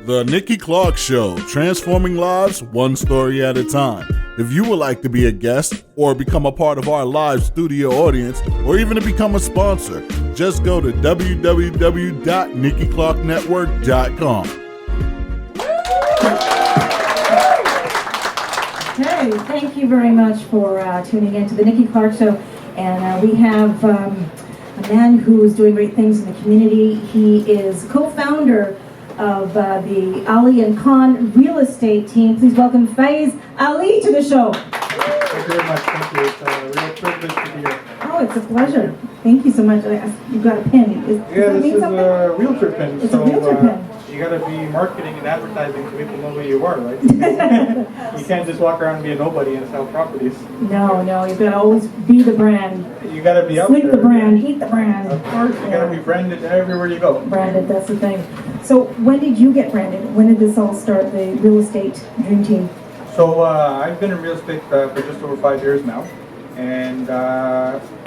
The Nikki Clarke Show, transforming lives one story at a time. If you would like to be a guest or become a part of our live studio audience or even to become a sponsor, just go to www.nikkiClarkenetwork.com. Hey, thank you very much for tuning in to the Nikki Clarke Show. And we have a man who is doing great things in the community. He is co-founder of the Ali and Khan real estate team. Please welcome Faiz Ali to the show. Thank you very much. Thank you. It's a real privilege to be here. Oh, it's a pleasure. Thank you so much. You've got a pin. Does that This mean is something? a realtor pin. It's a realtor pin. You got to be marketing and advertising so people know who you are, right? You can't just walk around and be a nobody and sell properties. No, you've got to always be the brand. You got to be out Sleep there. the brand, eat the brand. Of course, you got to be branded everywhere you go. Branded, that's the thing. So when did you get branded? When did this all start, the real estate dream team? So I've been in real estate for just over 5 years now. And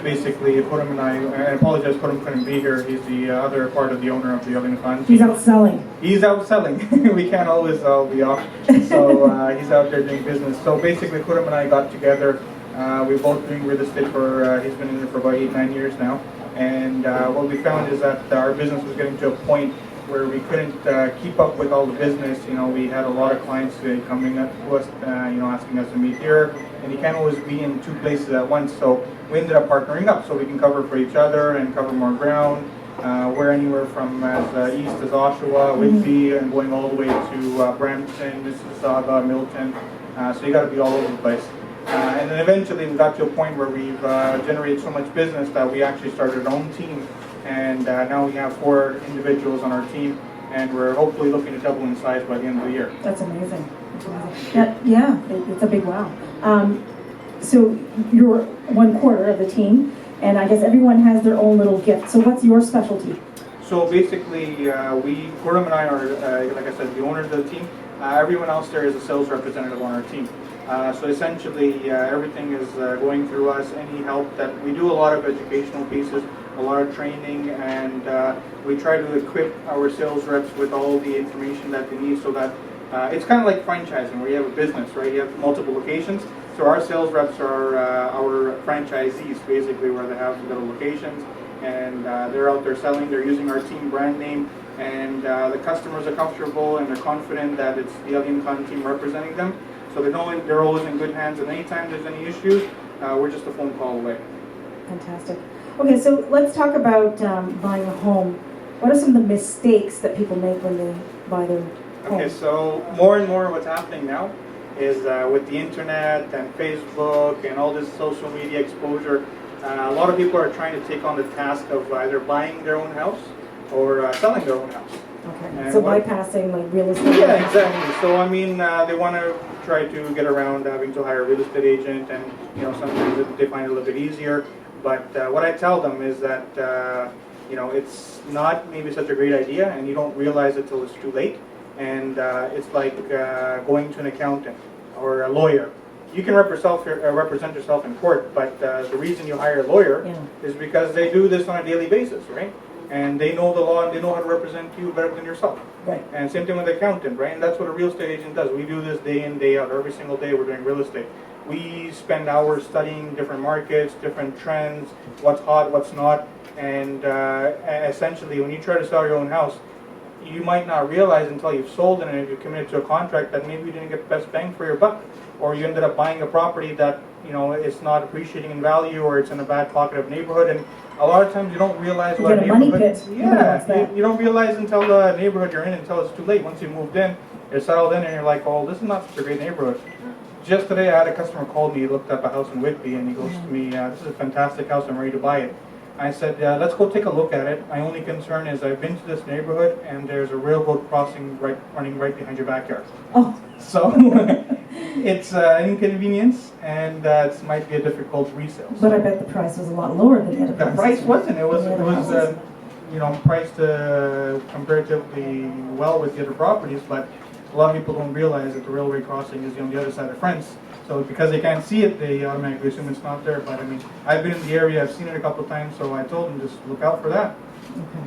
basically, Purim and I apologize, Purim couldn't be here. He's the other part of the owner of the Ali and Khan team. He's out selling. He's out selling. We can't always all be off. So he's out there doing business. So basically, Purim and I got together. We're both doing real estate for, he's been in it for about 8-9 years now. And what we found is that our business was getting to a point where we couldn't keep up with all the business. You know, we had a lot of clients coming up to us, asking us to meet here. And you can't always be in two places at once. So we ended up partnering up so we can cover for each other and cover more ground. We're anywhere from as east as Oshawa, Whitby, and going all the way to Brampton, Mississauga, Milton. So you got to be all over the place. And then eventually we got to a point where we've generated so much business that we actually started our own team. And now we have 4 individuals on our team, and we're hopefully looking to double in size by the end of the year. That's amazing. It's a big wow. So you're 1/4 of the team, and I guess everyone has their own little gift. So what's your specialty? So basically, Purim and I are, like I said, the owners of the team. Everyone else there is a sales representative on our team. So essentially, everything is going through us. Any help that we do, a lot of educational pieces, a lot of training, and we try to equip our sales reps with all the information that they need so that it's kind of like franchising where you have a business, right? You have multiple locations. So our sales reps are our franchisees, basically, where they have little locations, and they're out there selling. They're using our team brand name, and the customers are comfortable and they're confident that it's the Ali and Khan team representing them. So they're always in good hands, and anytime there's any issues, we're just a phone call away. Fantastic. Okay, so let's talk about buying a home. What are some of the mistakes that people make when they buy their home? Okay, so more and more what's happening now is with the internet and Facebook and all this social media exposure, a lot of people are trying to take on the task of either buying their own house or selling their own house. Okay, and so bypassing like real estate. Yeah, exactly. So I mean, they want to try to get around having to hire a real estate agent, and sometimes they find it a little bit easier. But what I tell them is that it's not maybe such a great idea, and you don't realize it till it's too late. And it's like going to an accountant or a lawyer. You can represent yourself in court, but the reason you hire a lawyer is because they do this on a daily basis, right? And they know the law and they know how to represent you better than yourself. Right. And same thing with the accountant, right? And that's what a real estate agent does. We do this day in, day out. Every single day we're doing real estate. We spend hours studying different markets, different trends, what's hot, what's not. And essentially, when you try to sell your own house, you might not realize until you've sold it and if you've committed to a contract that maybe you didn't get the best bang for your buck, or you ended up buying a property that it's not appreciating in value, or it's in a bad pocket of neighborhood. And a lot of times you don't realize what money pit. Yeah, you don't realize until the neighborhood you're in until it's too late. Once you moved in, you're settled in, and you're like, oh, this is not such a great neighborhood. Just today, I had a customer call me. He looked up a house in Whitby, and he goes to me, "This is a fantastic house. I'm ready to buy it." I said, let's go take a look at it. My only concern is I've been to this neighborhood and there's a railroad crossing running right behind your backyard. Oh. So it's an inconvenience, and it might be a difficult resale. But I bet the price was a lot lower than the other The price wasn't. It was priced comparatively well with the other properties, but a lot of people don't realize that the railway crossing is on the other side of France. So because they can't see it, they automatically assume it's not there. But I mean, I've been in the area, I've seen it a couple of times, so I told them just look out for that. Okay.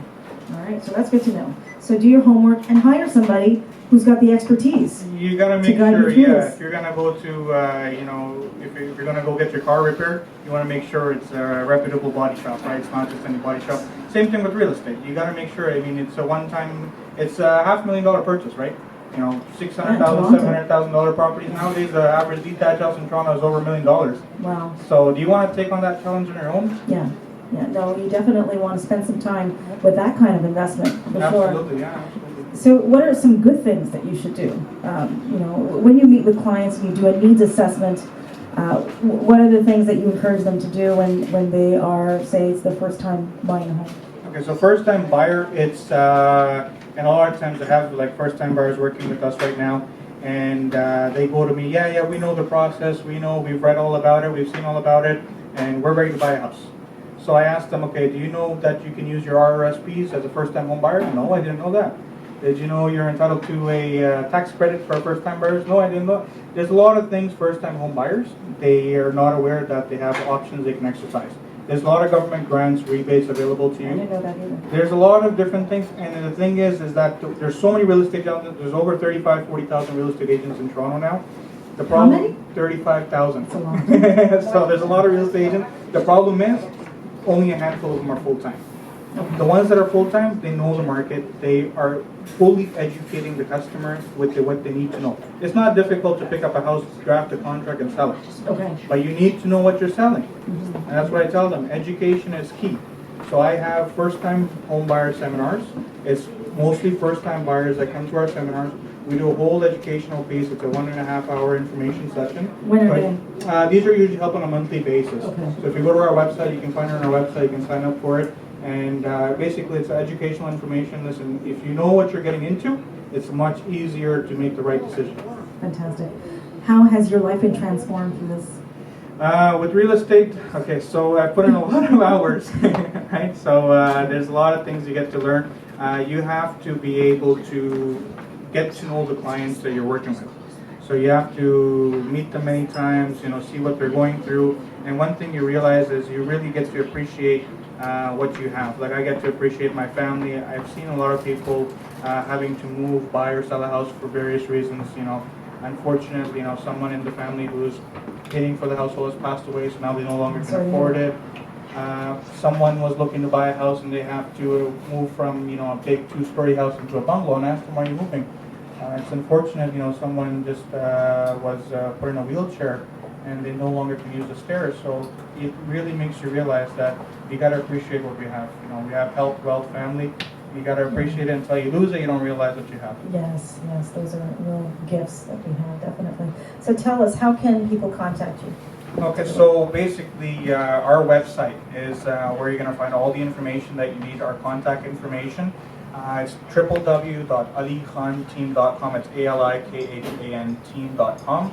All right, so that's good to know. So do your homework and hire somebody who's got the expertise. You gotta make guide sure, you through yeah, this. if you're gonna go to, you know, if you're gonna go get your car repaired, you wanna make sure it's a reputable body shop, right? It's not just any body shop. Same thing with real estate. You gotta make sure, I mean, it's a one-time, it's a $500,000 purchase, right? You know, $600,000, $700,000 properties. Nowadays, the average detached house in Toronto is over $1 million. Wow. So do you wanna take on that challenge on your own? Yeah. Yeah, no, you definitely want to spend some time with that kind of investment, for sure. Absolutely, yeah, absolutely. So what are some good things that you should do? You know, when you meet with clients and you do a needs assessment, what are the things that you encourage them to do when they are, say, it's their first time buying a home? Okay, so first time buyer, it's, and a lot of times I have like first time buyers working with us right now, and they go to me, yeah, we know the process, we know, we've read all about it, we've seen all about it, and we're ready to buy a house. So I asked them, okay, do you know that you can use your RRSPs as a first-time home buyer? No, I didn't know that. Did you know you're entitled to a tax credit for first-time buyers? No, I didn't know. There's a lot of things first-time home buyers, they are not aware that they have options they can exercise. There's a lot of government grants, rebates available to you. I didn't know that either. There's a lot of different things, and the thing is that there's so many real estate agents. There's over 35, 40,000 real estate agents in Toronto now. The problem, How many? 35,000. That's a lot. So there's a lot of real estate agents. The problem is, only a handful of them are full-time. Okay. The ones that are full-time, they know the market. They are fully educating the customer with what they need to know. It's not difficult to pick up a house, draft a contract, and sell it. Okay. But you need to know what you're selling. Mhm. And that's what I tell them. Education is key. So I have first-time home buyer seminars. It's mostly first-time buyers that come to our seminars. We do a whole educational piece. It's a 1.5 hour information session. When are they? These are usually held on a monthly basis. Okay. So if you go to our website, you can find it on our website. You can sign up for it. And basically, it's educational information. Listen, if you know what you're getting into, it's much easier to make the right decision. Fantastic. How has your life been transformed through this? With real estate, okay, so I put in a lot of hours, right? So there's a lot of things you get to learn. You have to be able to get to know the clients that you're working with. So you have to meet them many times, you know, see what they're going through. And one thing you realize is you really get to appreciate what you have. Like I get to appreciate my family. I've seen a lot of people having to move, buy or sell a house for various reasons, you know. Unfortunately, you know, someone in the family who's paying for the household has passed away, so now they no longer can afford it. Someone was looking to buy a house and they have to move from, you know, a big 2-story house into a bungalow, and ask them, why are you moving? It's unfortunate, you know, someone just was put in a wheelchair and they no longer can use the stairs. So it really makes you realize that you got to appreciate what we have. You know, we have health, wealth, family. You got to appreciate it until you lose it. You don't realize what you have. Yes, those are real gifts that we have, definitely. So tell us, how can people contact you? Okay, so basically our website is where you're going to find all the information that you need, our contact information. It's www.alikhanteam.com. It's ALIKHAN team.com.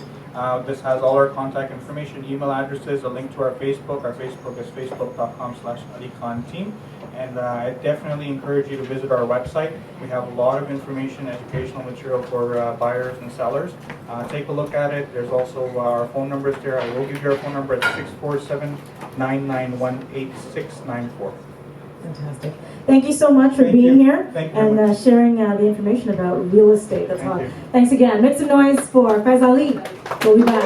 This has all our contact information, email addresses, a link to our Facebook. Our Facebook is facebook.com/alikhanteam. And I definitely encourage you to visit our website. We have a lot of information, educational material for buyers and sellers. Take a look at it. There's also our phone numbers there. I will give you our phone number at 647-991-8694. Fantastic. Thank you so much for Thank being you. here Thank you and sharing the information about real estate. That's Thank all. you. Thanks again. Make some noise for Faiz Ali. We'll be back.